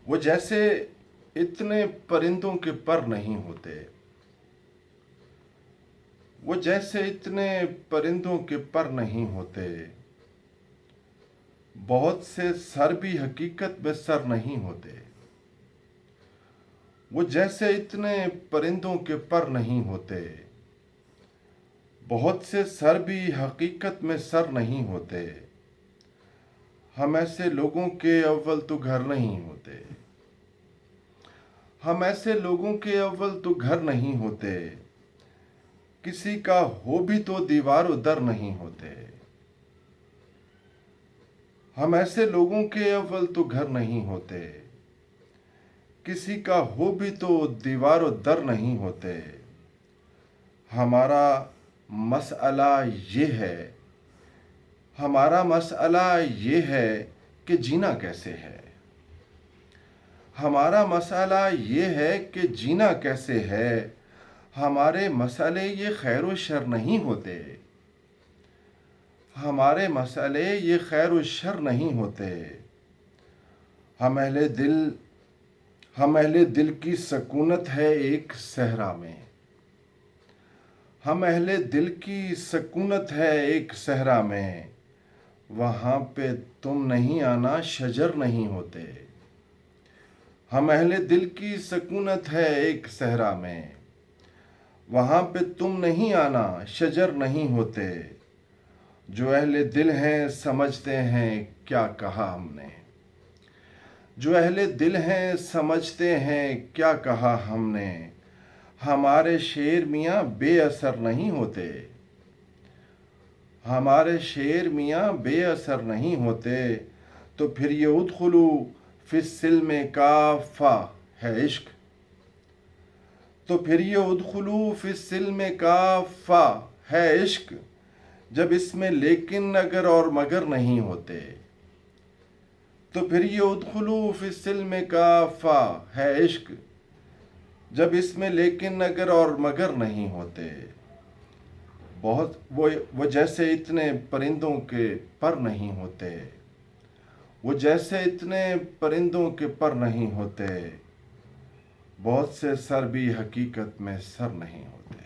وہ جیسے اتنے پرندوں کے پر نہیں ہوتے، وہ جیسے اتنے پرندوں کے پر نہیں ہوتے، بہت سے سر بھی حقیقت میں سر نہیں ہوتے۔ وہ جیسے اتنے پرندوں کے پر نہیں ہوتے، بہت سے سر بھی حقیقت میں سر نہیں ہوتے۔ ہم ایسے لوگوں کے اول تو گھر نہیں ہوتے، ہم ایسے لوگوں کے اول تو گھر نہیں ہوتے، کسی کا ہو بھی تو دیوار و در نہیں ہوتے۔ ہم ایسے لوگوں کے اول تو گھر نہیں ہوتے، کسی کا ہو بھی تو دیوار و در نہیں ہوتے۔ ہمارا مسئلہ یہ ہے، ہمارا مسئلہ یہ ہے کہ جینا کیسے ہے۔ ہمارا مسئلہ یہ ہے کہ جینا کیسے ہے۔ ہمارے مسئلے یہ خیر و شر نہیں ہوتے، ہمارے مسئلے یہ خیر و شر نہیں ہوتے۔ ہم اہل دل کی سکونت ہے ایک صحرا میں، ہم اہل دل کی سکونت ہے ایک صحرا میں، وہاں پہ تم نہیں آنا شجر نہیں ہوتے۔ ہم اہل دل کی سکونت ہے ایک صحرا میں، وہاں پہ تم نہیں آنا شجر نہیں ہوتے۔ جو اہل دل ہیں سمجھتے ہیں کیا کہا ہم نے، جو اہل دل ہیں سمجھتے ہیں کیا کہا ہم نے۔ ہمارے شعر میاں بے اثر نہیں ہوتے، ہمارے شعر میاں بے اثر نہیں ہوتے۔ تو پھر یہ ادخلو فی السلم کافہ ہے عشق، تو پھر یہ ادخلو فی السلم کافہ ہے عشق، جب اس میں لیکن اگر اور مگر نہیں ہوتے۔ تو پھر یہ ادخلو فی السلم کافہ ہے عشق، جب اس میں لیکن اگر اور مگر نہیں ہوتے۔ وہ جیسے اتنے پرندوں کے پر نہیں ہوتے، وہ جیسے اتنے پرندوں کے پر نہیں ہوتے، بہت سے سر بھی حقیقت میں سر نہیں ہوتے۔